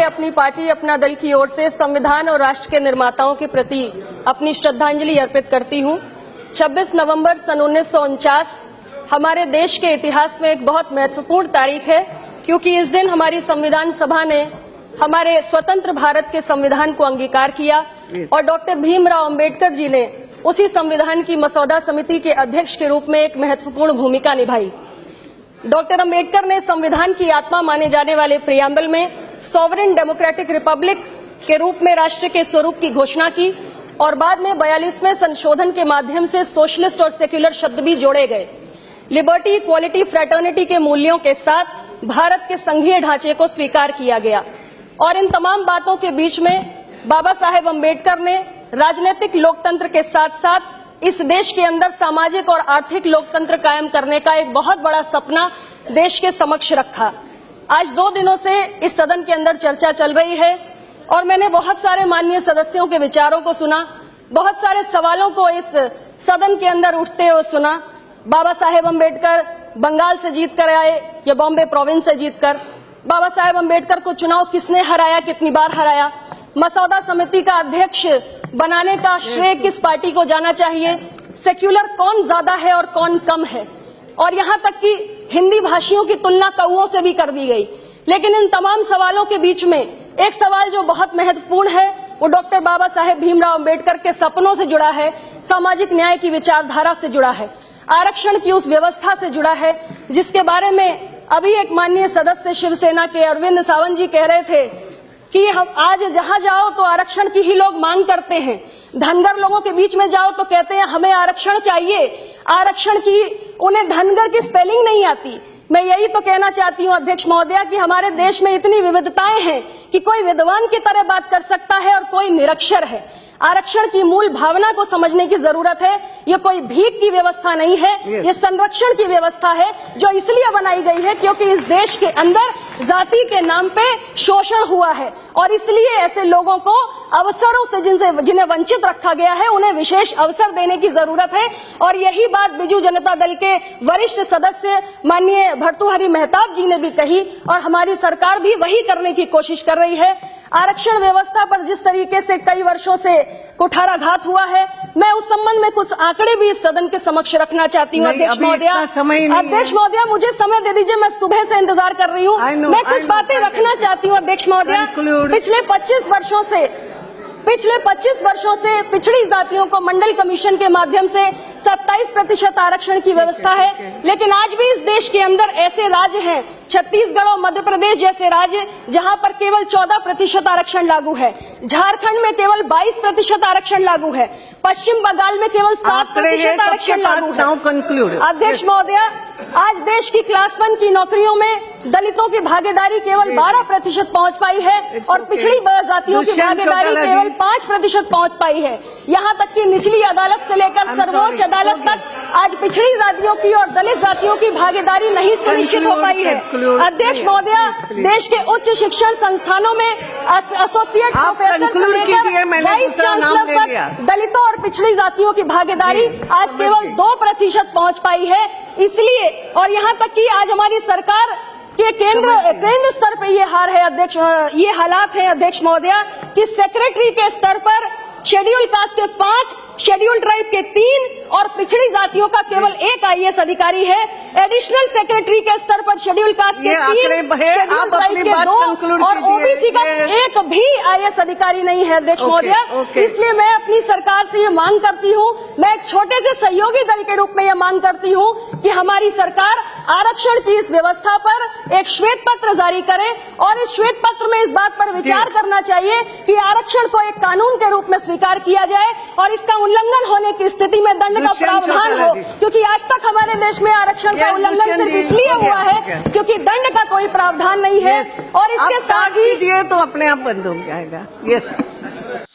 अपनी पार्टी, अपना दल की ओर से संविधान और राष्ट्र के निर्माताओं के प्रति अपनी श्रद्धांजलि अर्पित करती हूं। 26 नवंबर सन 1949 हमारे देश के इतिहास में एक बहुत महत्वपूर्ण तारीख है, क्योंकि इस दिन हमारी संविधान सभा ने हमारे स्वतंत्र भारत के संविधान को अंगीकार किया और डॉक्टर भीमराव अंबेडकर जी ने उसी संविधान की मसौदा समिति के अध्यक्ष के रूप में एक महत्वपूर्ण भूमिका निभाई। डॉक्टर अंबेडकर ने संविधान की आत्मा माने जाने वाले प्रियम्बल में सॉवरेन डेमोक्रेटिक रिपब्लिक के रूप में राष्ट्र के स्वरूप की घोषणा की और बाद में 42वें संशोधन के माध्यम से सोशलिस्ट और सेक्युलर शब्द भी जोड़े गए। लिबर्टी, इक्वालिटी, फ्रेटर्निटी के मूल्यों के साथ भारत के संघीय ढांचे को स्वीकार किया गया और इन तमाम बातों के बीच में बाबा साहेब अंबेडकर ने राजनीतिक लोकतंत्र के साथ साथ इस देश के अंदर सामाजिक और आर्थिक लोकतंत्र कायम करने का एक बहुत बड़ा सपना देश के समक्ष रखा। आज 2 दिनों से इस सदन के अंदर चर्चा चल रही है और मैंने बहुत सारे माननीय सदस्यों के विचारों को सुना, बहुत सारे सवालों को इस सदन के अंदर उठते हुए सुना। बाबा साहेब अंबेडकर बंगाल से जीत कर आए या बॉम्बे प्रोविंस से जीतकर, बाबा साहेब अंबेडकर को चुनाव किसने हराया, कितनी बार हराया, मसौदा समिति का अध्यक्ष बनाने का श्रेय किस पार्टी को जाना चाहिए, सेक्युलर कौन ज्यादा है और कौन कम है, और यहाँ तक कि हिंदी भाषियों की तुलना कौओं से भी कर दी गई। लेकिन इन तमाम सवालों के बीच में एक सवाल जो बहुत महत्वपूर्ण है वो डॉक्टर बाबा साहेब भीमराव अंबेडकर के सपनों से जुड़ा है, सामाजिक न्याय की विचारधारा से जुड़ा है, आरक्षण की उस व्यवस्था से जुड़ा है जिसके बारे में अभी एक माननीय सदस्य शिवसेना के अरविंद सावंत जी कह रहे थे कि हम आज जहां जाओ तो आरक्षण की ही लोग मांग करते हैं। धनगर लोगों के बीच में जाओ तो कहते हैं हमें आरक्षण चाहिए, आरक्षण की उन्हें धनगर की स्पेलिंग नहीं आती। मैं यही तो कहना चाहती हूं अध्यक्ष महोदया कि हमारे देश में इतनी विविधताएं हैं कि कोई विद्वान की तरह बात कर सकता है और कोई निरक्षर है। आरक्षण की मूल भावना को समझने की जरूरत है। ये कोई भीख की व्यवस्था नहीं है, ये संरक्षण की व्यवस्था है जो इसलिए बनाई गई है क्योंकि इस देश के अंदर जाति के नाम पे शोषण हुआ है और इसलिए ऐसे लोगों को अवसरों से जिन्हें वंचित रखा गया है उन्हें विशेष अवसर देने की जरूरत है। और यही बात बीजू जनता दल के वरिष्ठ सदस्य माननीय भर्तृहरि मेहताब जी ने भी कही और हमारी सरकार भी वही करने की कोशिश कर रही है। आरक्षण व्यवस्था पर जिस तरीके से कई वर्षों से कुठाराघात हुआ है, मैं उस संबंध में कुछ आंकड़े भी इस सदन के समक्ष रखना चाहती हूँ। अध्यक्ष महोदया मुझे समय दे दीजिए, मैं सुबह से इंतजार कर रही हूँ। मैं कुछ बातें रखना चाहती हूँ अध्यक्ष महोदया। पिछले 25 वर्षों से पिछड़ी जातियों को मंडल कमीशन के माध्यम से 27% आरक्षण की व्यवस्था है, लेकिन आज भी इस देश के अंदर ऐसे राज्य हैं, छत्तीसगढ़ और मध्य प्रदेश जैसे राज्य, जहां पर केवल 14% आरक्षण लागू है। झारखंड में केवल 22% आरक्षण लागू है। पश्चिम बंगाल में केवल 7% आरक्षण लागू है। अध्यक्ष महोदया, आज देश की क्लास 1 की नौकरियों में दलितों की भागीदारी केवल 12% पहुंच पाई है और पिछड़ी जातियों की भागीदारी केवल 5% पहुंच पाई है। यहाँ तक कि निचली अदालत से लेकर सर्वोच्च अदालत तक आज पिछड़ी जातियों की और दलित जातियों की भागीदारी नहीं सुनिश्चित हो पाई है। अध्यक्ष महोदया, देश के उच्च शिक्षण संस्थानों में एसोसिएट प्रोफेसर से लेकर वाइस चांसलर तक दलितों और पिछड़ी जातियों की भागीदारी आज केवल 2% पहुंच पाई है। इसलिए और यहाँ तक कि आज हमारी सरकार के केंद्र स्तर पे ये हालात है अध्यक्ष महोदया कि सेक्रेटरी के स्तर पर शेड्यूल कास्ट के 5, शेड्यूल ट्राइब के 3 और पिछड़ी जातियों का केवल 1 IAS अधिकारी है। एडिशनल सेक्रेटरी के स्तर पर शेड्यूल कास्ट के 3, शेड्यूल ट्राइब के 2 और ओबीसी का 1 भी IAS अधिकारी नहीं है अध्यक्ष महोदया। इसलिए मैं अपनी सरकार से ये मांग करती हूँ, मैं एक छोटे से सहयोगी दल के रूप में ये मांग करती हूँ कि हमारी सरकार आरक्षण की इस व्यवस्था पर एक श्वेत पत्र जारी करे और इस श्वेत पत्र में इस बात पर विचार करना चाहिए कि आरक्षण को एक कानून के रूप में स्वीकार किया जाए और इसका उल्लंघन होने की स्थिति में दंड का प्रावधान हो, क्योंकि आज तक हमारे देश में आरक्षण का उल्लंघन सिर्फ इसलिए हुआ है क्योंकि दंड का कोई प्रावधान नहीं है। और इसके साथ ही तो अपने आप बंद हो जाएगा। यस।